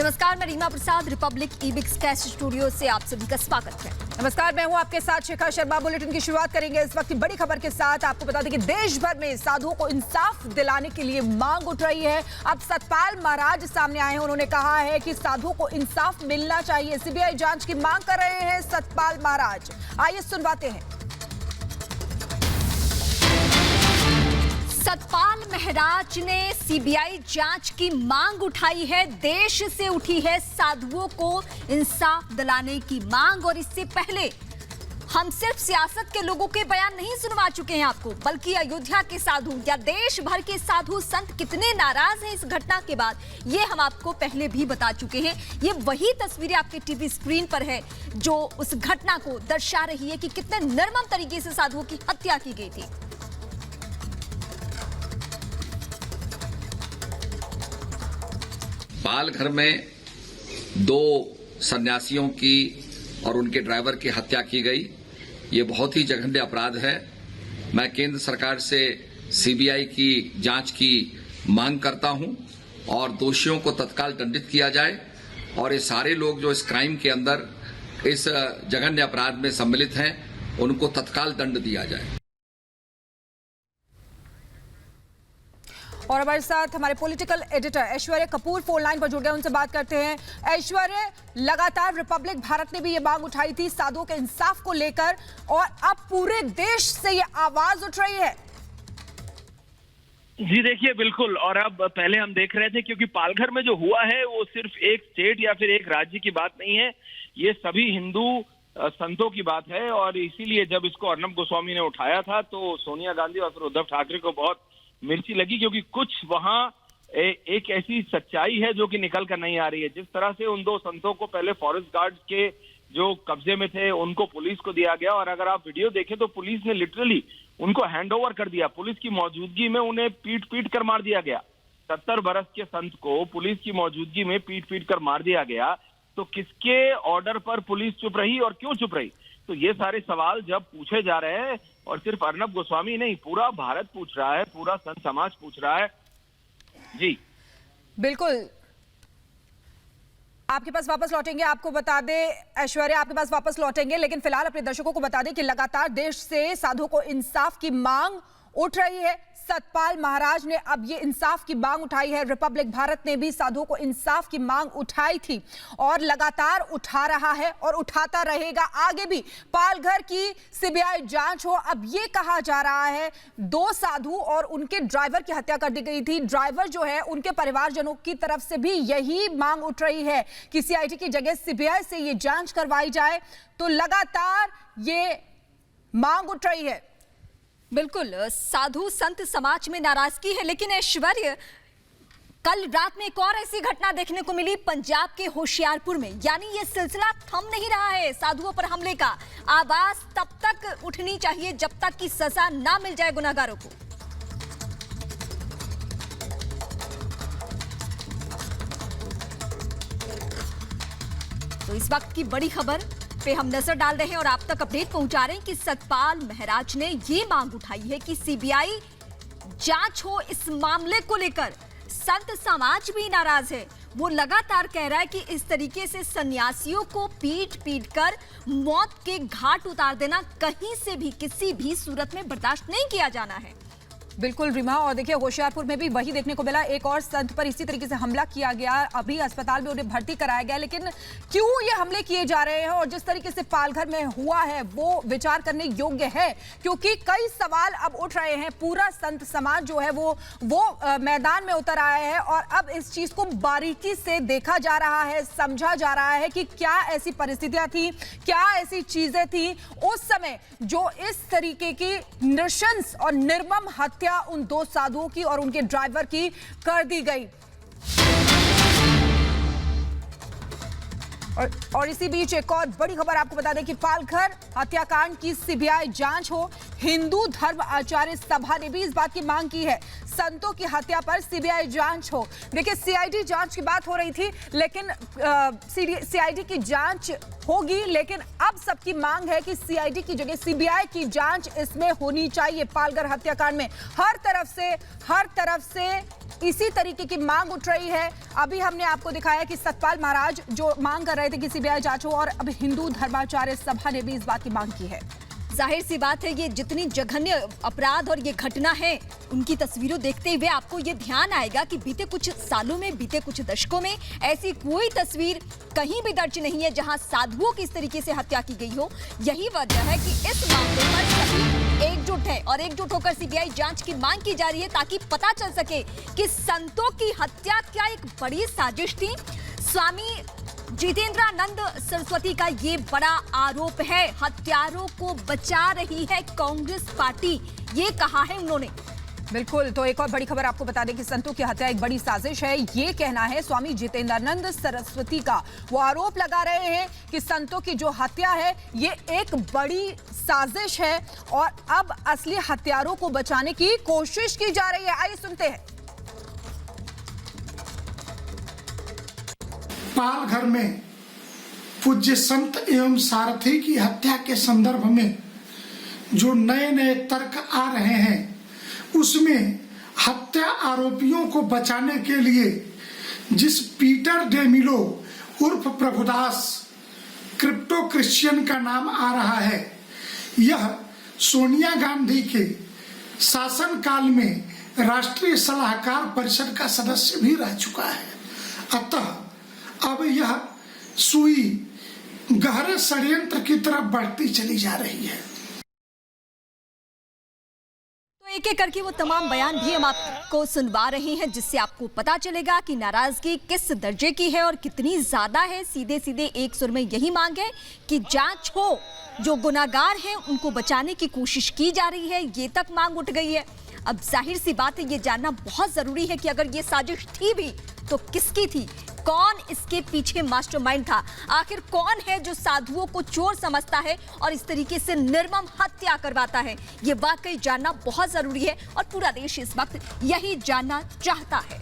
नमस्कार, मैं रीमा प्रसाद, Republic ईबिक्स cash studio से आप सभी का स्वागत है। नमस्कार, मैं हूं आपके साथ शिखा शर्मा। बुलेटिन की शुरुआत करेंगे इस वक्त की बड़ी खबर के साथ। आपको बता दें कि देश भर में साधुओं को इंसाफ दिलाने के लिए मांग उठ रही है। अब सतपाल महाराज सामने आए हैं। उन्होंने कहा है कि साधुओं को इंसाफ मिलना चाहिए। सीबीआई जांच की मांग कर रहे हैं सतपाल महाराज। आइए सुनवाते हैं। सतपाल महाराज ने सीबीआई जांच की मांग उठाई है। देश से उठी है साधुओं को इंसाफ दिलाने की मांग। और इससे पहले हम सिर्फ सियासत के लोगों के बयान नहीं सुनवा चुके हैं आपको, बल्कि अयोध्या के साधु या देश भर के साधु संत कितने नाराज हैं इस घटना के बाद, ये हम आपको पहले भी बता चुके हैं। ये वही तस्वीरें आपके टीवी स्क्रीन पर है जो उस घटना को दर्शा रही है कि कितने निर्मम तरीके से साधुओं की हत्या की गई थी। पालघर में 2 सन्यासियों की और उनके ड्राइवर की हत्या की गई। ये बहुत ही जघन्य अपराध है। मैं केंद्र सरकार से सीबीआई की जांच की मांग करता हूं और दोषियों को तत्काल दंडित किया जाए और ये सारे लोग जो इस क्राइम के अंदर इस जघन्य अपराध में सम्मिलित हैं उनको तत्काल दंड दिया जाए। और हमारे साथ हमारे पॉलिटिकल एडिटर ऐश्वर्य कपूर फोन लाइन पर जुड़ गए। उनसे बात करते हैं। ऐश्वर्य, लगातार रिपब्लिक भारत ने भी ये मांग उठाई थी साधुओं के इंसाफ को लेकर, और अब पूरे देश से ये आवाज उठ रही है। जी देखिए, बिल्कुल। और अब पहले हम देख रहे थे, क्योंकि पालघर में जो हुआ है वो सिर्फ एक स्टेट या फिर एक राज्य की बात नहीं है, ये सभी हिंदू संतों की बात है। और इसीलिए जब इसको अर्नब गोस्वामी ने उठाया था तो सोनिया गांधी और फिर उद्धव ठाकरे को बहुत मिर्ची लगी, क्योंकि कुछ वहां एक ऐसी सच्चाई है जो कि निकल कर नहीं आ रही है। जिस तरह से उन 2 संतों को पहले फॉरेस्ट गार्ड के जो कब्जे में थे उनको पुलिस को दिया गया, और अगर आप वीडियो देखें तो पुलिस ने लिटरली उनको हैंडओवर कर दिया। पुलिस की मौजूदगी में उन्हें पीट कर मार दिया गया। 70 बरस के संत को पुलिस की मौजूदगी में पीट कर मार दिया गया। तो किसके ऑर्डर पर पुलिस चुप रही और क्यों चुप रही? तो ये सारे सवाल जब पूछे जा रहे हैं, और सिर्फ अर्नब गोस्वामी नहीं, पूरा भारत पूछ रहा है, पूरा संत समाज पूछ रहा है। जी बिल्कुल, आपके पास वापस लौटेंगे। आपको बता दें ऐश्वर्य, आपके पास वापस लौटेंगे, लेकिन फिलहाल अपने दर्शकों को बता दें कि लगातार देश से साधुओं को इंसाफ की मांग उठ रही है। सतपाल महाराज ने अब ये इंसाफ की मांग उठाई है। रिपब्लिक भारत ने भी साधुओं को इंसाफ की मांग उठाई थी और लगातार उठा रहा है और उठाता रहेगा आगे भी। पालघर की सीबीआई जांच हो। अब ये कहा जा रहा है 2 साधु और उनके ड्राइवर की हत्या कर दी गई थी। ड्राइवर जो है, उनके परिवारजनों की तरफ से भी यही मांग उठ रही है कि सीआईडी की जगह सीबीआई से ये जांच करवाई जाए। तो लगातार ये मांग उठ रही है। बिल्कुल, साधु संत समाज में नाराजगी है। लेकिन ऐश्वर्य, कल रात में एक और ऐसी घटना देखने को मिली पंजाब के होशियारपुर में। यानी ये सिलसिला थम नहीं रहा है साधुओं पर हमले का। आवाज तब तक उठनी चाहिए जब तक कि सजा ना मिल जाए गुनहगारों को। तो इस वक्त की बड़ी खबर पे हम नजर डाल रहे हैं और आप तक अपडेट पहुंचा रहे हैं कि सतपाल महाराज ने ये मांग उठाई है कि सीबीआई जांच हो इस मामले को लेकर। संत समाज भी नाराज है। वो लगातार कह रहा है कि इस तरीके से सन्यासियों को पीट कर मौत के घाट उतार देना कहीं से भी किसी भी सूरत में बर्दाश्त नहीं किया जाना है। बिल्कुल रीमा, और देखिए होशियारपुर में भी वही देखने को मिला। एक और संत पर इसी तरीके से हमला किया गया। अभी अस्पताल में उन्हें भर्ती कराया गया। लेकिन क्यों ये हमले किए जा रहे हैं और जिस तरीके से पालघर में हुआ है वो विचार करने योग्य है, क्योंकि कई सवाल अब उठ रहे हैं। पूरा संत समाज जो है वो मैदान में उतर आया है और अब इस चीज को बारीकी से देखा जा रहा है, समझा जा रहा है कि क्या ऐसी परिस्थितियां थी, क्या ऐसी चीजें थी उस समय जो इस तरीके की नृशंस और निर्मम हत्या उन 2 साधुओं की और उनके ड्राइवर की कर दी गई। और इसी बीच एक और बड़ी खबर आपको बता दें कि पालघर हत्याकांड की सीबीआई जांच हो। हिंदू धर्म आचार्य सभा ने भी इस बात की मांग की है, संतों की हत्या पर सीबीआई जांच हो। देखिए, सीआईडी जांच की बात हो रही थी, लेकिन सीआईडी की जांच होगी, लेकिन अब सबकी मांग है कि सीआईडी की जगह सीबीआई की जांच इसमें होनी चाहिए। पालघर हत्याकांड में हर तरफ से इसी तरीके की मांग उठ रही है। अभी हमने आपको दिखाया कि सतपाल महाराज जो मांग कर रहे थे कि सीबीआई जांच हो, और अब हिंदू धर्माचार्य सभा ने भी इस बात की मांग की है। जाहिर सी बात है, ये जितनी जघन्य अपराध और ये घटना है, उनकी तस्वीरों देखते हुए आपको ये ध्यान आएगा कि बीते कुछ सालों में, बीते कुछ दशकों में ऐसी कोई तस्वीर कहीं भी दर्ज नहीं है जहां साधुओं की इस तरीके से हत्या की गई हो। यही वजह है कि इस मामले पर सभी एकजुट है और एकजुट होकर सीबीआई जांच की मांग की जा रही है, ताकि पता चल सके कि संतों की हत्या क्या एक बड़ी साजिश थी। स्वामी जितेंद्रानंद सरस्वती का ये बड़ा आरोप है, हत्यारों को बचा रही है कांग्रेस पार्टी, ये कहा है उन्होंने। बिल्कुल, तो एक और बड़ी खबर आपको बता दें कि संतों की हत्या एक बड़ी साजिश है, ये कहना है स्वामी जितेंद्रानंद सरस्वती का। वो आरोप लगा रहे हैं कि संतों की जो हत्या है ये एक बड़ी साजिश है और अब असली हत्यारों को बचाने की कोशिश की जा रही है। आइए सुनते हैं। पालघर में पूज्य संत एवं सारथी की हत्या के संदर्भ में जो नए नए तर्क आ रहे हैं, उसमें हत्या आरोपियों को बचाने के लिए जिस पीटर डेमिलो उर्फ प्रभुदास क्रिप्टो क्रिश्चियन का नाम आ रहा है, यह सोनिया गांधी के शासनकाल में राष्ट्रीय सलाहकार परिषद का सदस्य भी रह चुका है। अतः अब यह सुई गहरे षड्यंत्र की तरफ बढ़ती चली जा रही है। तो एक एक करके वो तमाम बयान भी हम आपको सुनवा रहे हैं, जिससे आपको पता चलेगा कि नाराजगी किस दर्जे की है और कितनी ज्यादा है। सीधे सीधे एक सुर में यही मांग है कि जांच हो, जो गुनाहगार हैं उनको बचाने की कोशिश की जा रही है, ये तक मांग उठ गई है। अब जाहिर सी बात है, ये जानना बहुत जरूरी है कि अगर ये साजिश थी भी तो किसकी थी, कौन इसके पीछे मास्टरमाइंड था, आखिर कौन है जो साधुओं को चोर समझता है और इस तरीके से निर्मम हत्या करवाता है। ये वाकई जानना बहुत जरूरी है और पूरा देश इस वक्त यही जानना चाहता है।